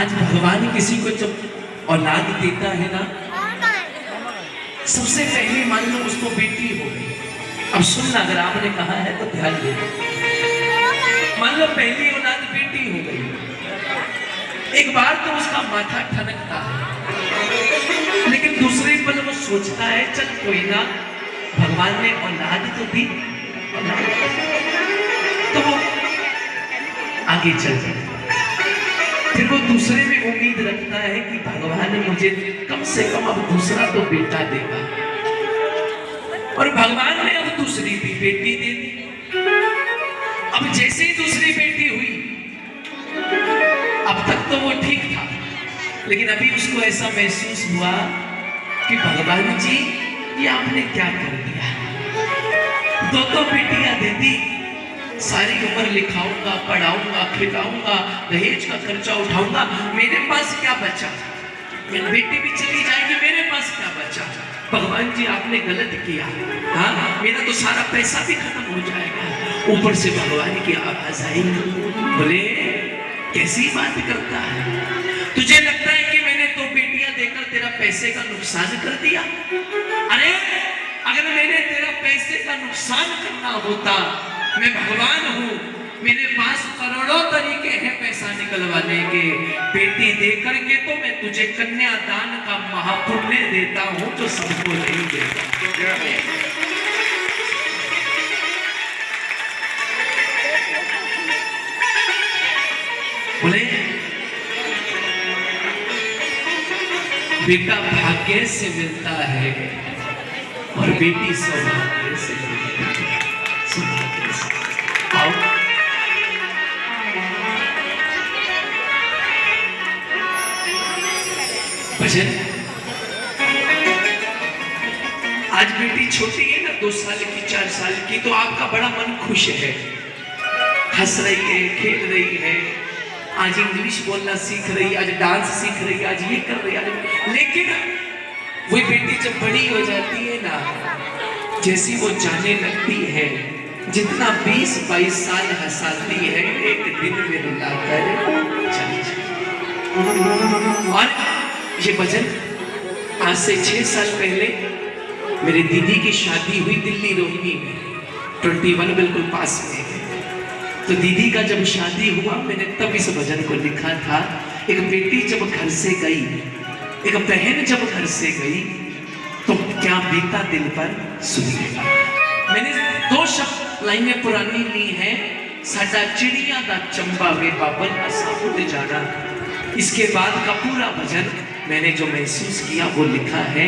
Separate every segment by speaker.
Speaker 1: आज भगवान किसी को जब औलाद देता है ना, सबसे पहले मान लो उसको बेटी हो गई। अब सुनना, अगर आपने कहा है तो ध्यान दे। मान लो पहली औलाद बेटी हो गई, एक बार तो उसका माथा ठनकता है, लेकिन दूसरे पल वो सोचता है चल कोई ना, भगवान ने औलाद तो दी, तो वो आगे चल जाए। फिर वो दूसरे में उम्मीद रखता है कि भगवान मुझे कम से कम अब दूसरा तो बेटा देगा, और भगवान ने अब दूसरी भी बेटी दे दी। अब जैसे ही दूसरी बेटी हुई, अब तक तो वो ठीक था, लेकिन अभी उसको ऐसा महसूस हुआ कि भगवान जी ये आपने क्या कर दिया, दो बेटियां दे दी, सारी उम्र लिखाऊंगा, पढ़ाऊंगा, खिलाऊंगा, दहेज का खर्चा उठाऊंगा, मेरे पास क्या बचा? मेरी बेटी भी चली जाएगी, मेरे पास क्या बचा? भगवान जी आपने गलत किया, हाँ मेरा तो सारा पैसा भी खत्म हो जाएगा। ऊपर से भगवान की आवाज आई, बोले कैसी बात करता है, तुझे लगता है कि मैंने दो बेटियां देकर तेरा पैसे का नुकसान कर दिया? अरे अगर मैंने तेरा पैसे का नुकसान करना होता, मैं भगवान हूं, मेरे पास करोड़ों तरीके हैं पैसा निकलवाने के। बेटी दे करके तो मैं तुझे कन्यादान का महापुण्य देता हूं, जो सबको नहीं देता। बोले बेटा भाग्य से मिलता है और बेटी सौभाग्य से मिलती है। आओ भजन। आज बेटी छोटी है ना, 2 साल की, 4 साल की, तो आपका बड़ा मन खुश है, हंस रही है, खेल रही है, आज इंग्लिश बोलना सीख रही, आज डांस सीख रही, आज ये कर रही है। लेकिन वही बेटी जब बड़ी हो जाती है ना, जैसी वो जाने लगती है, जितना 20-22 साल हंसाती है, एक दिन में रुलाकर चली जाती। और ये भजन आज से 6 साल पहले मेरी दीदी की शादी हुई दिल्ली रोहिणी में, 21 बिल्कुल पास में। तो दीदी का जब शादी हुआ, मैंने तब इस भजन को लिखा था। एक बेटी जब घर से गई, एक बहन जब घर से गई, तो क्या बीता दिल पर सुनिए। मैंने 2 शब्द लाइनें पुरानी ली हैं, साडा चिड़िया दा चंबा वे बाबल असा उड़ जाना। इसके बाद का पूरा भजन मैंने जो महसूस किया वो लिखा है।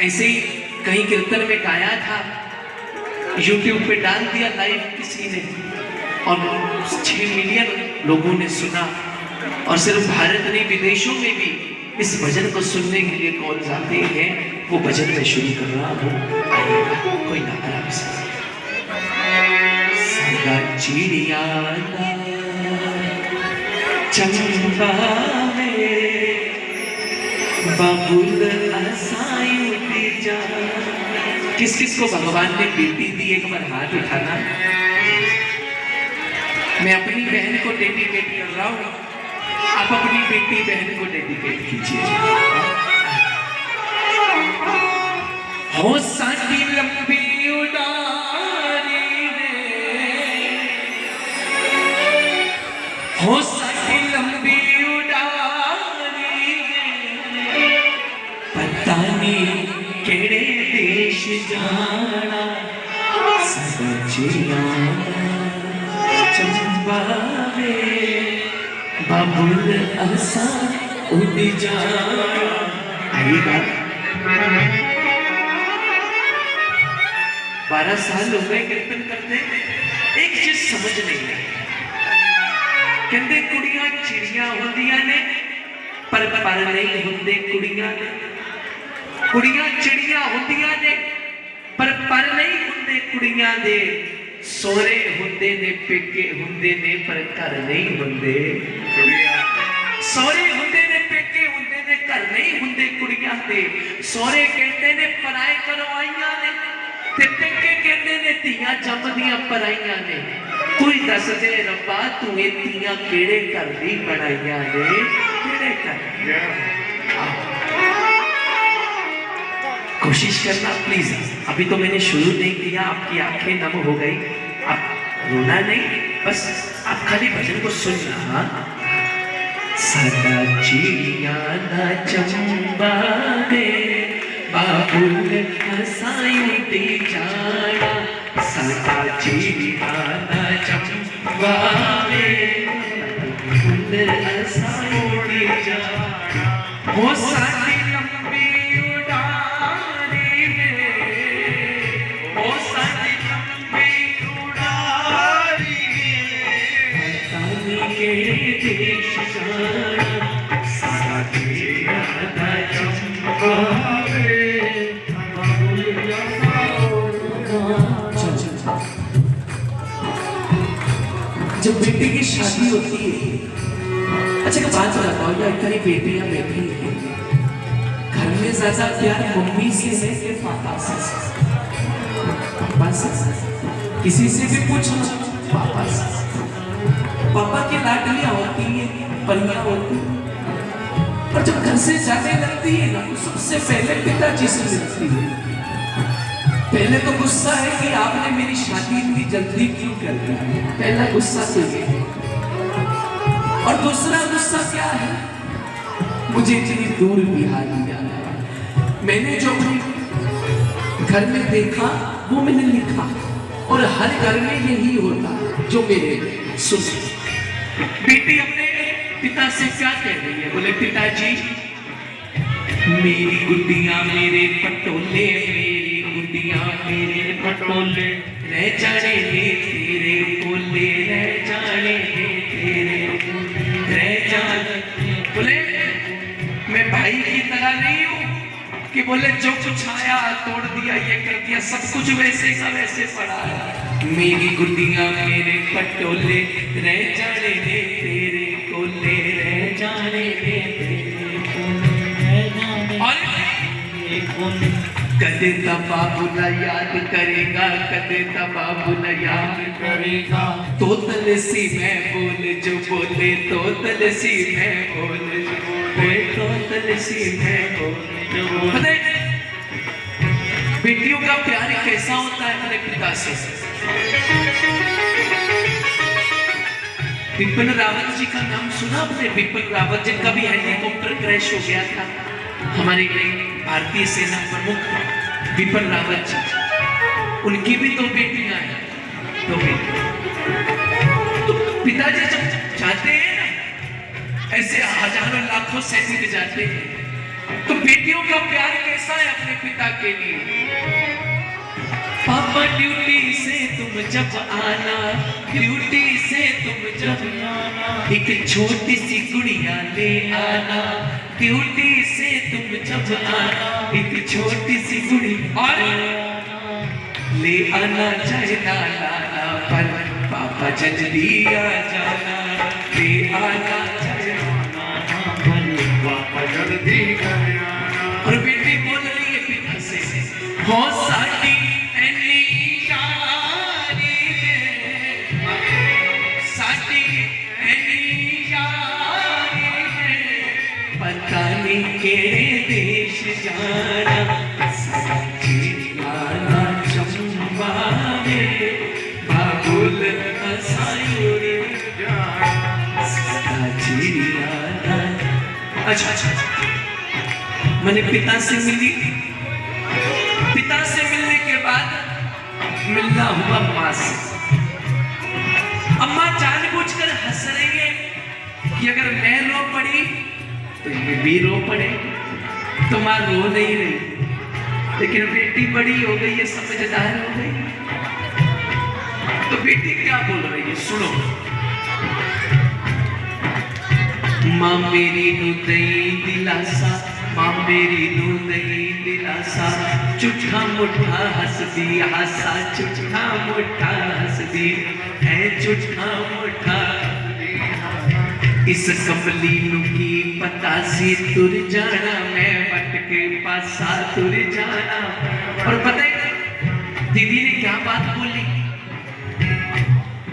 Speaker 1: ऐसे ही कहीं कीर्तन में गाया था, YouTube पे डाल दिया लाइव किसी ने, और 6 मिलियन लोगों ने सुना। और सिर्फ भारत नहीं, विदेशों में भी इस भजन को सुनने के लिए कॉल जाते हैं। वो भजन मैं शुरू कर रहा हूँ, आइएगा, कोई ना आराम से। चिड़िया चंबा बाबुल जा। किस किस को भगवान ने बेटी दी, एक बार हाथ उठाना। मैं अपनी बहन को डेडिकेट कर रहा हूँ, आप अपनी बेटी बहन को डेडिकेट कीजिए। हो साडी लंबी उड़ारी रे, हो साडी लंबी उड़ारी रे, पता नहीं केड़े देश जाना, साडा चिड़िया चंबा वे बाबुल असा उड़ जाना। आइएगा। 12 साल हो गए कीर्तन करते, एक चीज समझ नहीं आई। कहते कुड़ियां चिड़िया होंदियां ने, पर नहीं होंदे कुड़ियां ने। कुड़ियां चिड़िया होंदियां ने, पर नहीं होंदे कुड़ियां दे। सोरे होंदे ने, पेके होंदे ने, पर घर नहीं होंदे कुड़ियां। सोरे होंदे ने, पेके होंदे ने, घर नहीं होंदे कुड़ियां दे। सोरे कहते ने पराए घरों आईयां ने, ते पेके कहते ने धीयां जम्मदियां पराईयां ने। कोई दस दे रब्बा तू इतनियां केड़े घर दी बनाइया ने केड़े घर कोशिश करना प्लीज। अभी तो मैंने शुरू नहीं किया, आपकी आंखें नम हो गई, आप रोना नहीं, बस आप खाली भजन को सुनना। सदा चिड़िया ना चंबावे बाबुल हसाई जाना, सदा चिड़िया ना चंबावे बाबुल हसाई जाना। वो साडी लंबी उड़ानी में, वो साडी लंबी उड़ानी में, तानी के देश जाना, सारा चिड़िया ना चंबावे बाबुल हसाई जाना। जब बेटे की शादी होती है, अच्छा एक बात बताओ, या इतनी बेटियां बैठी हैं, घर में ज्यादा प्यार मम्मी से है कि पापा से? पापा से। किसी से भी पूछो, पापा से। पापा की लाडलियां होती हैं, परियां होती हैं, और जब घर से जाने लगती है ना, तो सबसे पहले पिताजी से मिलती है। पहले तो गुस्सा है कि आपने मेरी शादी इतनी जल्दी क्यों कर दी, पहला गुस्सा तो ये है। और दूसरा गुस्सा क्या है, मुझे इतनी दूर बिहार लिया। मैंने जो घर में देखा वो मैंने लिखा, और हर घर में यही होता जो मेरे सुन। बेटी अपने पिता से क्या कह रही है, बोले पिताजी मेरी गुड्डियां मेरे पटोले, मेरी गुड्डियां मेरे पटोले, रह जाने दे तेरे कोले, रह जाने दे तेरे रह जाने। बोले मैं भाई की तरह नहीं हूँ कि बोले जो कुछ आया तोड़ दिया, ये कर दिया, सब कुछ वैसे का वैसे पड़ा है। मेरी गुड्डियां मेरे पटोले, रह जाने दे तेरे कोले, रह जाने दे तेरे कोले। कदे बाबू न याद करेगा, कदे बाबू न याद करेगा, तोतल सी मैं बोल जो बोले, तोतल सी मैं बोल जो बोले, तोतल सी मैं बोल जो बोले। बेटियों का प्यार कैसा होता है अपने पिता से। बिपिन रावत जी का नाम सुना आपने? बिपिन रावत जिनका भी हेलीकॉप्टर क्रैश हो गया था, हमारे भारतीय सेना प्रमुख बिपिन रावत जी, उनकी भी दो बेटियां हैं, दो बेटियां। तो पिताजी जब जाते हैं ना, ऐसे हजारों लाखों सैनिक जाते हैं, तो बेटियों का प्यार कैसा है अपने पिता के लिए। पापा ड्यूटी से तुम जब आना, ड्यूटी से तुम जब आना, एक छोटी सी गुड़िया ले आना, ड्यूटी से तुम जब आना, एक छोटी सी गुड़िया ले आना, चाहे लाला पर पापा जल्दी आ जाना, ले आना चाहे पर पापा जल्दी आ जाना। और बेटी बोल रही है पिता से, हो साडी केड़े देश जाना, सदा चिड़िया ना चंबावे बाबुल हसाई जाना, सदा चिड़िया ना। अच्छा, मैंने पिता से मिली, पिता से मिलने के बाद मिलना हुआ माँ से। अम्मा जानबूझकर हंस रही है कि अगर मैं रो पड़ी तो ये भी रो पड़े, तो माँ रो नहीं रही, लेकिन बेटी बड़ी हो गई है, समझदार हो गई। तो बेटी क्या बोल रही है सुनो। माँ मेरी नू दई दिलासा, माँ मेरी नू दई दिलासा, चुठा मुठा हंसदी हासा, चुठा मुठा हंसदी है, चुठा मुठा। इस कमली नू की पता सी तुर जाना, मैं बट के पासा तुर जाना। और पता है दीदी ने क्या बात बोली?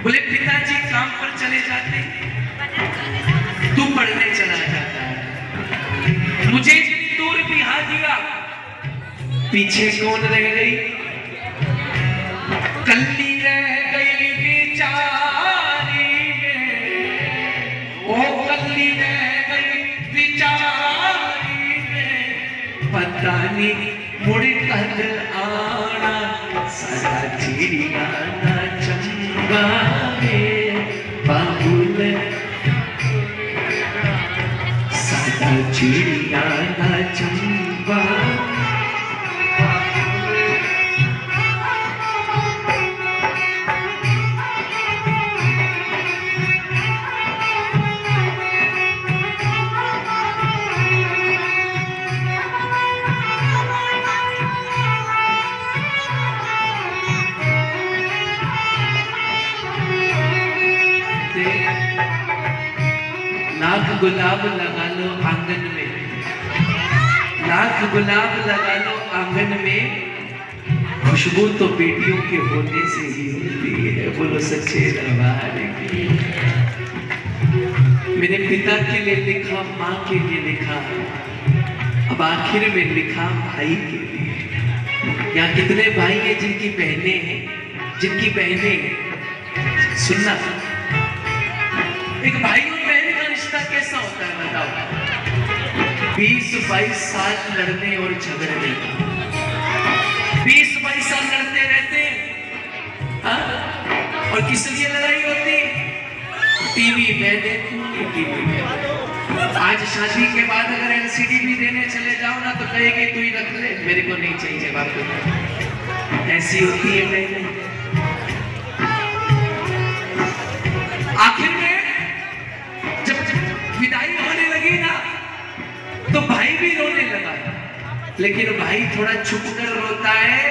Speaker 1: बोले पिताजी काम पर चले जाते, तू पढ़ने चला जाता है। मुझे इतनी दूर बिहा दिया, पीछे कौन रह गई? कल्ली रह गई बेचारी, ओ कल्ली रह गई बेचारी, पता नहीं मुड़ कद आना, सारा चिड़िया ना चंगा बाबुल, सारा चिड़िया ना चंगा। लाख गुलाब लगा लो आंगन में, लाख गुलाब लगा लो आंगन में, खुशबू तो बेटियों के होने से ही होती है। बोलो सच्चे दरबार की। मेरे पिता के लिए लिखा, माँ के लिए लिखा, अब आखिर में लिखा भाई के लिए। यहाँ कितने भाई हैं जिनकी बहनें हैं, जिनकी बहनें? सुनना, एक भाई और बहन का रिश्ता कैसा होता है बताओ? 20-22 साल लड़ने और झगड़ने, 20-22 साल लड़ते रहते हैं। हाँ? और किस लिए लड़ाई होती? टीवी में देखूंगी, टीवी में। आज शादी के बाद अगर एलसीडी भी देने चले जाओ ना, तो कहेगी तू ही रख ले, मेरे को नहीं चाहिए बात। ऐसी होती है नहीं। आखिर में विदाई होने लगी ना, तो भाई भी रोने लगा, लेकिन भाई थोड़ा छुप कर रोता है।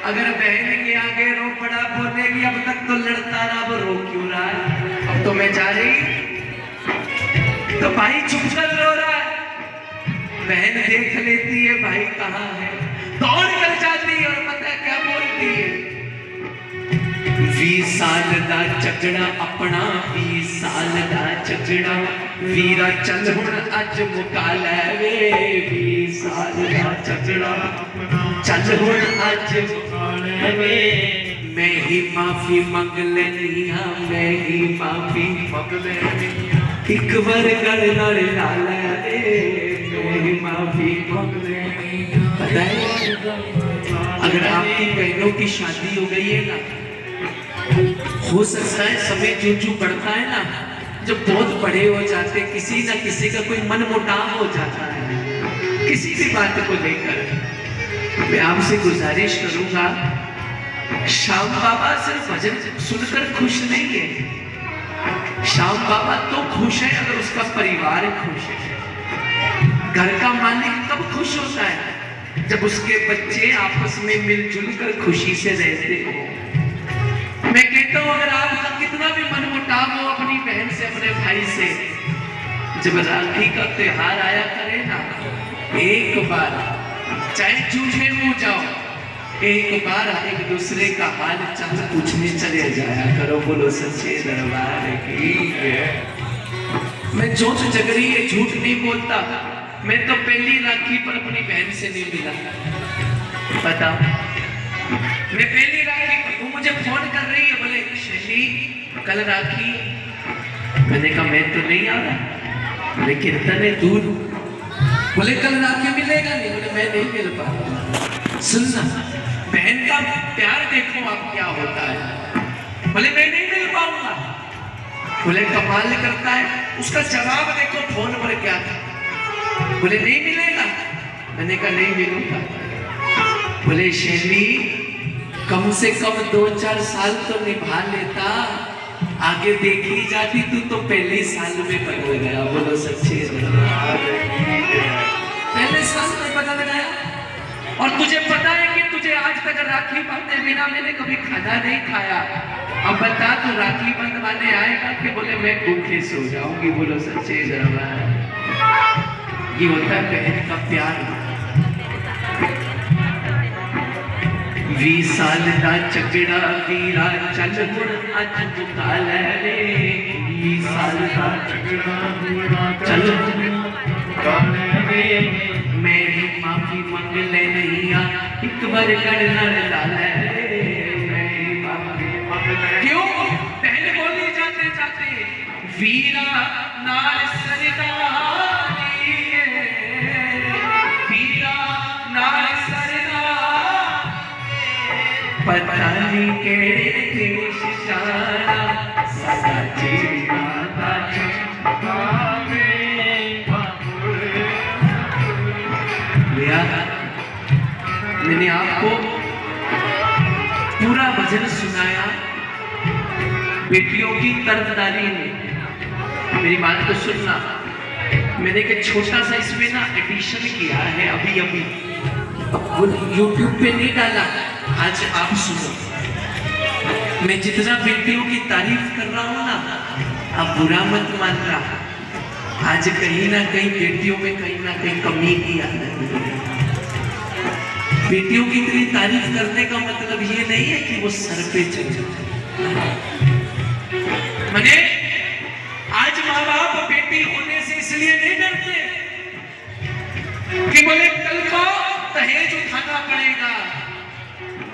Speaker 1: अगर बहन के आगे रो पड़ा, बोलेगी अब तक तो लड़ता रहा, वो रो क्यों रहा है, अब तो मैं जा रही। तो भाई छुप कर रो रहा है, बहन देख लेती है भाई कहाँ है, दौड़ कर जाती है और पता है क्या बोलती है? 20 साल दा झगड़ा अपना, 20 साल दा झगड़ा वीरा चल हुण अज मुका लै, 20 साल दा झगड़ा चल हुण अज मुका लै। मैं ही माफी मंग लेनी हां, मैं ही माफी मंग लेनी हां, एक बार गल नाल ला लै, मैं ही माफी मंग लेनी हां। पता है अगर आपकी बहनों की शादी हो गई है ना, हो सकता है समय जो बढ़ता है ना, जब बहुत बड़े हो जाते, किसी ना किसी का कोई मन मुटाव हो जाता है किसी भी बात को लेकर। मैं आपसे गुजारिश करूंगा, श्याम बाबा सिर्फ भजन सुनकर खुश नहीं है, श्याम बाबा तो खुश है अगर उसका परिवार खुश है। घर का मालिक कब खुश होता है? जब उसके बच्चे आपस में मिलजुल कर खुशी से रहते हो। मैं कहता हूं अगर आपका कितना भी मनमुटाव हो अपनी बहन से, अपने भाई से, जब राखी का त्योहार आया करे ना, एक बार चाहे जूझे मुंह जाओ, एक बार एक दूसरे का हाल चाल पूछने चले जाया करो। बोलो सच्चे दरबार की। मैं झूठ जगरी है, झूठ नहीं बोलता। मैं तो पहली राखी पर अपनी बहन से नहीं मिला, बताओ। मैं पहली राखी पर, वो मुझे फोन कर रही है, बोले शशि कल राखी। मैंने कहा मैं तो नहीं आ रहा, बोले कीर्तन है दूर। बोले कल राखी मिलेगा नहीं, बोले मैं नहीं मिल पा। सुनना, बहन का प्यार देखो आप क्या होता है। बोले मैं नहीं मिल पाऊंगा। बोले कमाल करता है, उसका जवाब देखो फोन पर क्या था। बोले नहीं मिलेगा। मैंने कहा नहीं मिलूंगा। बोले शैली कम से कम 2-4 साल तो निभा लेता, आगे देखी जाती तू तो पहले साल में बदल गया। बोलो सच्चे पहले साल में बदल गया। और तुझे पता है कि तुझे आज तक राखी बांधे बिना मैंने कभी खाना नहीं खाया। अब बता तू राखी बंधवाने आएगा कि बोले मैं भूखे सो जाऊंगी। बोलो सच्चे दरबार। ये होता है बहन का प्यार। 20 साल दा झगड़ा वीरा चल मुड़ अज मुका ले रे 20 साल दा झगड़ा वीरा चल मुका ले रे मैं ही माफी मंग ले नहीं आ एक बार गड़ नाल ला ले रे मैं ही माफी मंग ले क्यों पहले बोली जाते जाते वीरा नाल सरदारी वीरा नाल पता नहीं केड़े देश जाना सदा जीवा दा चंपावे मैंने आपको पूरा भजन सुनाया बेटियों की तरफदारी में। मेरी बात को सुनना, मैंने एक छोटा सा इसमें ना एडिशन किया है अभी अभी, YouTube पे नहीं डाला। आज आप सुनो, मैं जितना बेटियों की तारीफ कर रहा हूं ना, आप बुरा मत मानना। आज कहीं ना कहीं बेटियों में कहीं ना कहीं कमी की आदत है। बेटियों की इतनी तारीफ करने का मतलब ये नहीं है कि वो सर पे चढ़ जाए। मैंने आज माँ बाप बेटी होने से इसलिए नहीं डरते कि बोले कल को दहेज उठाना पड़ेगा,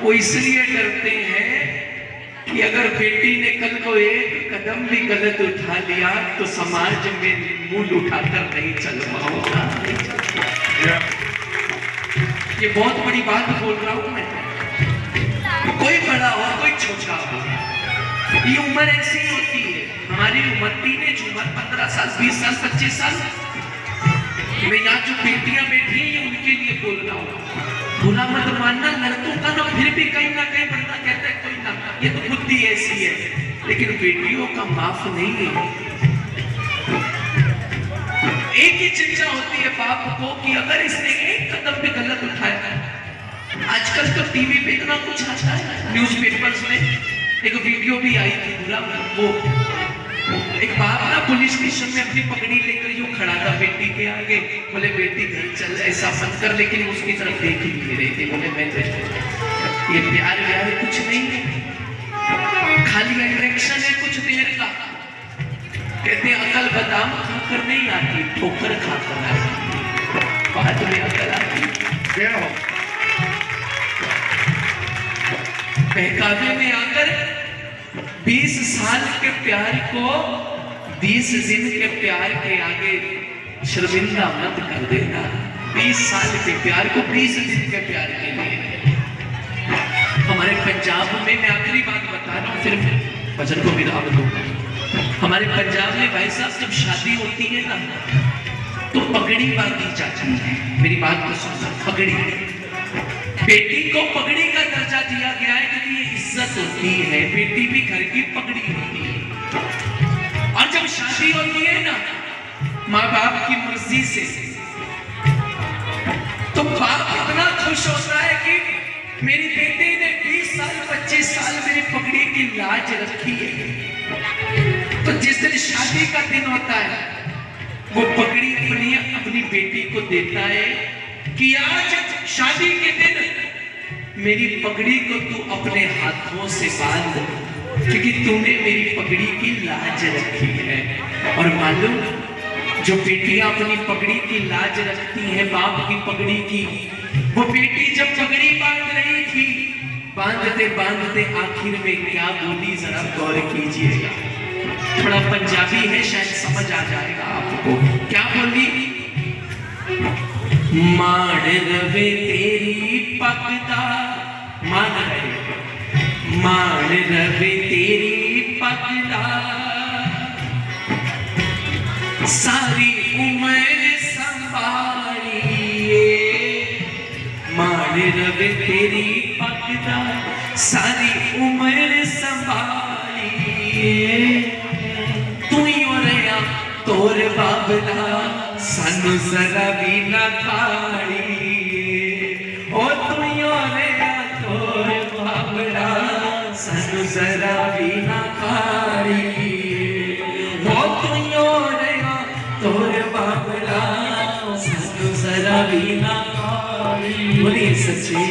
Speaker 1: वो इसलिए डरते हैं कि अगर बेटी ने कल को एक कदम भी गलत उठा लिया तो समाज में मुंह उठाकर नहीं चल पाऊंगा। ये बहुत बड़ी बात बोल रहा हूं मैं, कोई बड़ा हो कोई छोटा हो, ये उम्र ऐसी होती है। हमारी उम्र टीनेज उम्र 15 साल 20 साल 25 साल। मैं यहाँ जो बेटियां बैठी हैं ये उनके लिए बोल रहा हूँ, बुरा मत मानना। लड़कों का ना फिर भी कहीं ना कहीं बंदा कहता है कोई ना, ये तो बुद्धि ऐसी है, लेकिन बेटियों का माफ नहीं है। एक ही चिंता होती है बाप को कि अगर इसने एक कदम भी गलत उठाया। आजकल तो टीवी पे इतना कुछ आता है, न्यूज़पेपर्स में एक वीडियो भी आई थी, बुरा वो एक बाप ना पुलिस स्टेशन में अपनी पगड़ी लेकर यूं खड़ा था बेटी के आगे, बोले बेटी घर चल ऐसा मत कर, लेकिन उसकी तरफ देख ही नहीं रही थी। बोले मैं ये प्यार व्यार कुछ नहीं है, खाली अट्रैक्शन है कुछ देर का। कहते अकल बादाम खाकर नहीं आती, ठोकर खाकर आती, बाद में अकल आती। बहकावे में आकर 20 साल के प्यार को 20 दिन के प्यार के आगे शर्मिंदा मत कर देना। 20 साल के प्यार को 20 दिन के प्यार के लिए। हमारे पंजाब में, मैं आखिरी बात बता रहा हूँ, सिर्फ भजन को विराम दूंगा। हमारे पंजाब में भाई साहब जब शादी होती है ना तो पगड़ी बांधी जाती है। मेरी बात को सुनना, पगड़ी, बेटी को पगड़ी का दर्जा दिया गया है क्योंकि ये इज्जत होती है। बेटी भी घर की पगड़ी होती है। और जब शादी होती है ना माँ बाप की मर्जी से, तो बाप इतना खुश होता है कि मेरी बेटी ने 20 साल 25 साल मेरी पगड़ी की लाज रखी है। तो जिस दिन शादी का दिन होता है वो पगड़ी अपनी बेटी को देता है कि आज शादी के दिन मेरी पगड़ी को तू अपने हाथों से बांध, क्योंकि तूने मेरी पगड़ी की लाज रखी है। और मालूम, जो बेटियां अपनी पगड़ी की लाज रखती हैं, बाप की पगड़ी की, वो बेटी जब पगड़ी बांध रही थी, बांधते बांधते आखिर में क्या बोली जरा गौर कीजिएगा। थोड़ा पंजाबी है, शायद समझ आ जाएगा आपको। क्या बोली? मान रवे तेरी पगदा, मान रवे तेरी पगदा, सारी उम्र संभालिए। मान रवे तेरी पगदा, सारी उम्र संभालिए। तू ही हो रहा तोर बाबला, सानू जरा भी ना खाड़िए। ओ तू ही हो रहा तोर बाबला, सानू जरा भी ना खाड़िए। ओ तू ही हो रहा तोर बाबला, सानू जरा भी ना खाड़िए। बोलिए सच्चे।